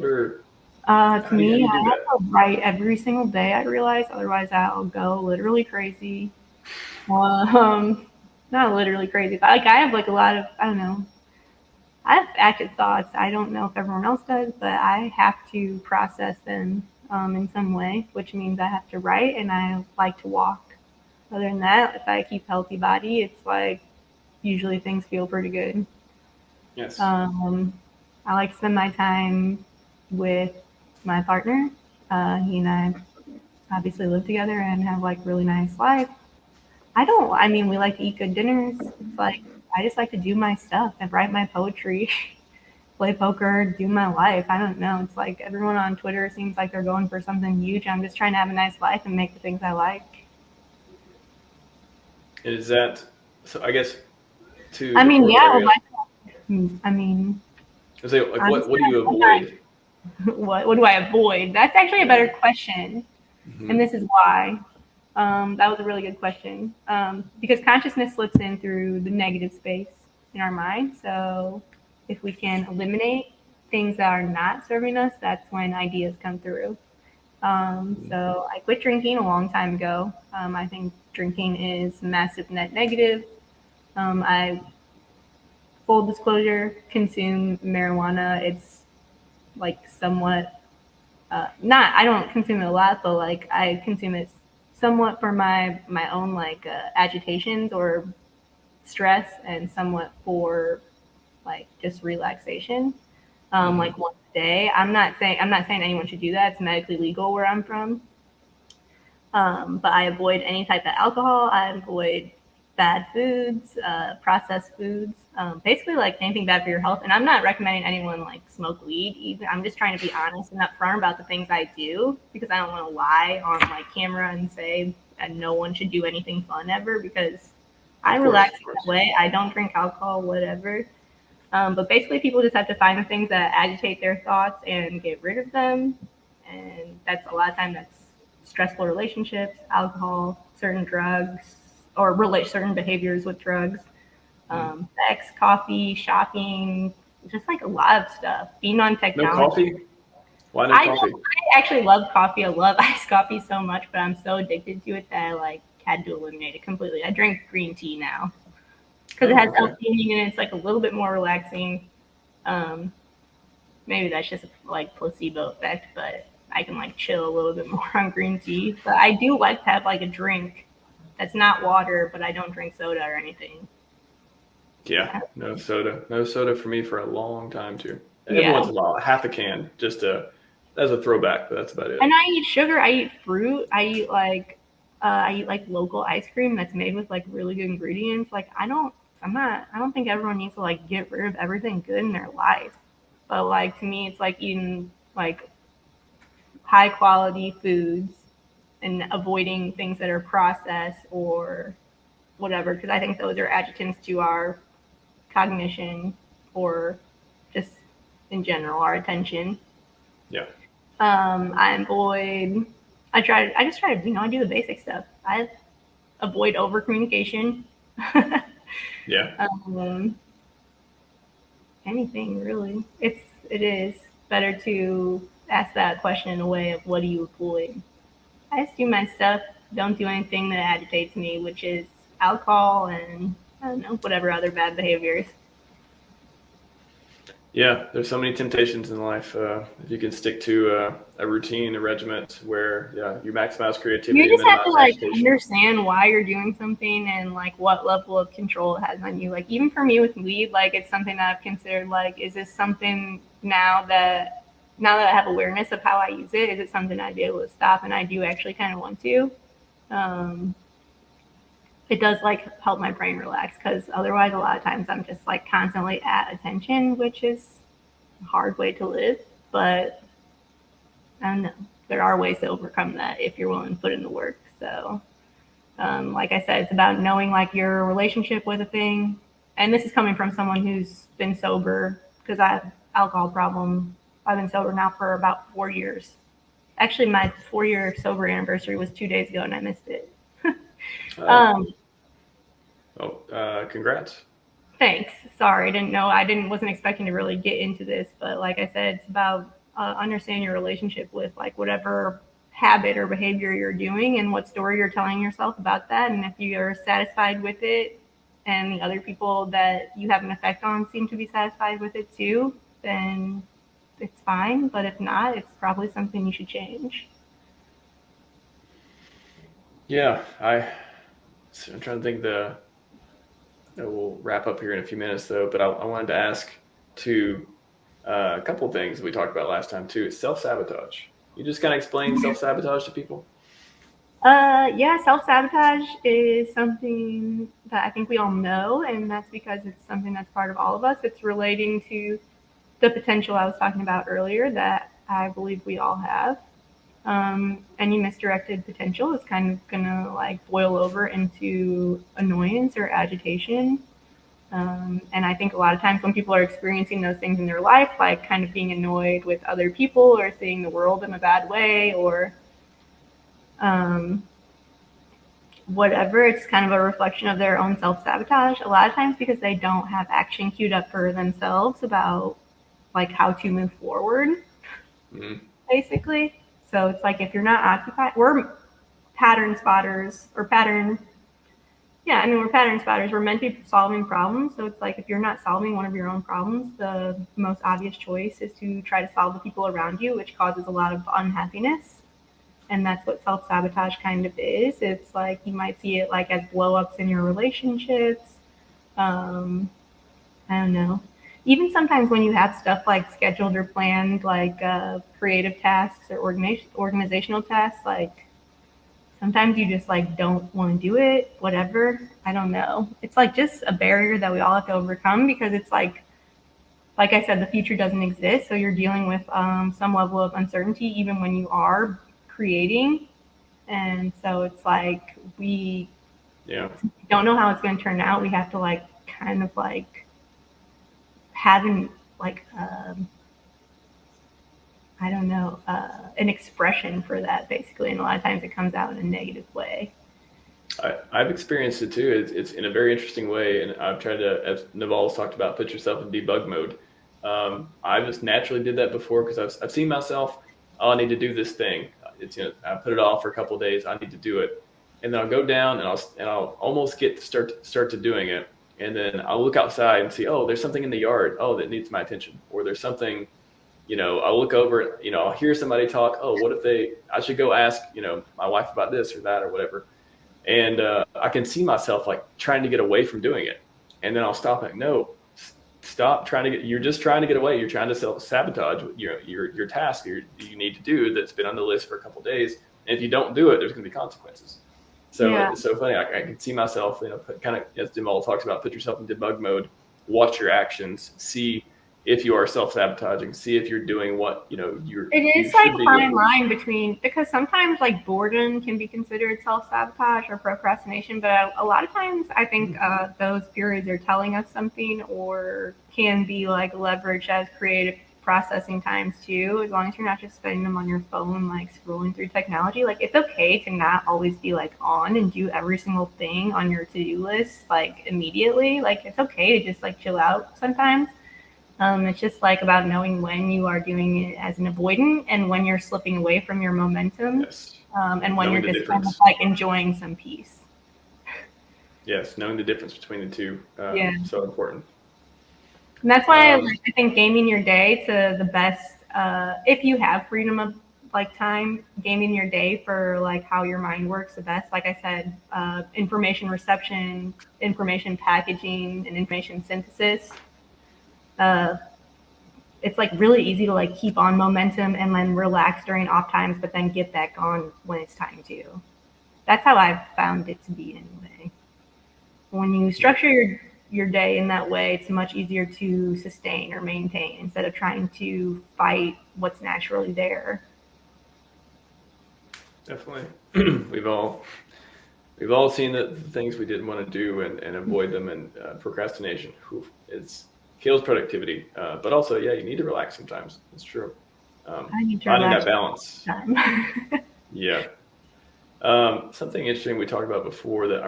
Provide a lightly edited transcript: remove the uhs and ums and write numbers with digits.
To do me, you I do that? have to write every single day, I realize. Otherwise, I'll go literally crazy. Um, Not literally crazy, but like I have like a lot of, I don't know, I have active thoughts. I don't know if everyone else does, but I have to process them in some way, which means I have to write and I like to walk. Other than that, if I keep healthy body, it's like usually things feel pretty good. Yes. Um, I like to spend my time with my partner. He and I obviously live together and have like really nice life. I mean, we like to eat good dinners. It's like, I just like to do my stuff and write my poetry, play poker, do my life. I don't know. It's like everyone on Twitter seems like they're going for something huge. I'm just trying to have a nice life and make the things I like. Is that so? I guess to I the mean, yeah, corollary, I mean, I say, like, honestly, what do you I'm not, avoid? what do I avoid? That's actually a Yeah. better question. And Hmm. this is why. That was a really good question. Because consciousness slips in through the negative space in our mind. So if we can eliminate things that are not serving us, that's when ideas come through. So I quit drinking a long time ago. I think drinking is massive net negative. I, full disclosure, consume marijuana. It's like somewhat not, I don't consume it a lot, but like I consume it somewhat for my own like agitations or stress, and somewhat for like just relaxation. Hmm. Like once a day. I'm not saying anyone should do that. It's medically legal where I'm from. But I avoid any type of alcohol. I avoid bad foods, processed foods, basically like anything bad for your health. And I'm not recommending anyone like smoke weed either. I'm just trying to be honest and upfront about the things I do, because I don't want to lie on like camera and say that no one should do anything fun ever, because I Of course, relax of in that course. way. I don't drink alcohol, whatever. But basically, people just have to find the things that agitate their thoughts and get rid of them. And that's a lot of time that's stressful relationships, alcohol, certain drugs, or relate certain behaviors with drugs, Mm. sex, coffee, shopping, just like a lot of stuff. Being on No technology. coffee? Why no coffee? I actually love coffee. I love iced coffee so much, but I'm so addicted to it that I like had to eliminate it completely. I drink green tea now because it Oh, has okay. L-theanine and it's like a little bit more relaxing. Um, Maybe that's just a like placebo effect, but I can like chill a little bit more on green tea. But I do like to have like a drink that's not water, but I don't drink soda or anything. Yeah, no soda. No soda for me for a long time too. Every once Yeah. in a while, half a can, just as a throwback, but that's about And it. I eat sugar, I eat fruit, I eat like local ice cream that's made with like really good ingredients. Like I don't think everyone needs to like get rid of everything good in their life. But like to me it's like eating like high quality foods and avoiding things that are processed or whatever, because I think those are adjutants to our cognition or just in general our attention. Yeah, I avoid. I just try to I do the basic stuff. I avoid over communication. yeah, um, Anything really. It is better to ask that question in a way of what do you avoid. I just do my stuff. Don't do anything that agitates me, which is alcohol and I don't know whatever other bad behaviors. yeah. There's so many temptations in life. If you can stick to a routine, a regiment where you maximize You creativity, just have to minimize like agitation. understand why you're doing something and like what level of control it has on you. Like even for me with weed, like it's something that I've considered like, is this something now that I have awareness of how I use it, is it something I'd be able to stop? And I do actually kind of want to. Um, it does like help my brain relax, because otherwise a lot of times I'm just like constantly at attention, which is a hard way to live. But I don't know. There are ways to overcome that if you're willing to put in the work. So like I said, it's about knowing like your relationship with a thing. And this is coming from someone who's been sober, because I have alcohol problem. I've been sober now for about 4 years. Actually, my 4 year sober anniversary was 2 days ago, and I missed it. Oh, um, oh, congrats. Thanks. Sorry, I didn't know. Wasn't expecting to really get into this, but like I said, it's about understand your relationship with like whatever habit or behavior you're doing and what story you're telling yourself about that. And if you're satisfied with it and the other people that you have an effect on seem to be satisfied with it too, then it's fine. But if not, it's probably something you should change. Yeah, I'm trying to think we'll wrap up here in a few minutes though, but I wanted to ask to a couple of things we talked about last time too. Self-sabotage. You just kind of explain self-sabotage to people? Yeah, self-sabotage is something that I think we all know, and that's because it's something that's part of all of us. It's relating to the potential I was talking about earlier that I believe we all have. Any misdirected potential is kind of gonna like boil over into annoyance or agitation. And I think a lot of times when people are experiencing those things in their life, like kind of being annoyed with other people or seeing the world in a bad way or whatever, it's kind of a reflection of their own self-sabotage. A lot of times because they don't have action queued up for themselves about like how to move forward, basically. So it's like if you're not occupied, we're pattern spotters or pattern. Yeah, I mean, we're pattern spotters. We're meant to be solving problems. So it's like if you're not solving one of your own problems, the most obvious choice is to try to solve the people around you, which causes a lot of unhappiness. And that's what self-sabotage kind of is. It's like you might see it like as blow-ups in your relationships. I don't know. Even sometimes when you have stuff like scheduled or planned, like creative tasks or organizational tasks, like sometimes you just like don't want to do it, whatever. I don't know. It's like just a barrier that we all have to overcome because it's like I said, the future doesn't exist. So you're dealing with some level of uncertainty even when you are creating. And so it's like we don't know how it's going to turn out. We have to like kind of like having like I don't know, an expression for that basically, and a lot of times it comes out in a negative way. I've experienced it too. It's in a very interesting way, and I've tried to, as Naval's talked about, put yourself in debug mode. I just naturally did that before because I've seen myself. Oh, I need to do this thing. I put it off for a couple of days. I need to do it, and then I'll go down and I'll almost get to start to doing it, and then I'll look outside and see, oh, there's something in the yard. Oh, that needs my attention, or there's something. I'll look over, I'll hear somebody talk. Oh, what if I should go ask, my wife about this or that or whatever. And I can see myself like trying to get away from doing it. And then I'll stop like, no, stop trying to you're just trying to get away. You're trying to self-sabotage your task you need to do that's been on the list for a couple of days. And if you don't do it, there's going to be consequences. So It's so funny. I can see myself, kind of, as Naval talks about, put yourself in debug mode, watch your actions, see if you are self-sabotaging, see if you're doing what it is like a fine line between, because sometimes like boredom can be considered self-sabotage or procrastination, but a lot of times I think those periods are telling us something or can be like leveraged as creative processing times too, as long as you're not just spending them on your phone like scrolling through technology. Like it's okay to not always be like on and do every single thing on your to-do list like immediately. Like it's okay to just like chill out sometimes. It's just like about knowing when you are doing it as an avoidant and when you're slipping away from your momentum, and when you're just kind of like enjoying some peace. Yes, knowing the difference between the two, so important. And that's why I think gaming your day to the best, if you have freedom of like time, gaming your day for like how your mind works the best. Like I said, information reception, information packaging, and information synthesis. It's like really easy to like keep on momentum and then relax during off times, but then get back on when it's time to. That's how I've found it to be anyway. When you structure your day in that way, it's much easier to sustain or maintain instead of trying to fight what's naturally there. Definitely. We've all seen the things we didn't want to do and avoid them, and procrastination. Kills productivity, but also, you need to relax sometimes. It's true. I need to finding relax that balance. time. Yeah. Something interesting we talked about before that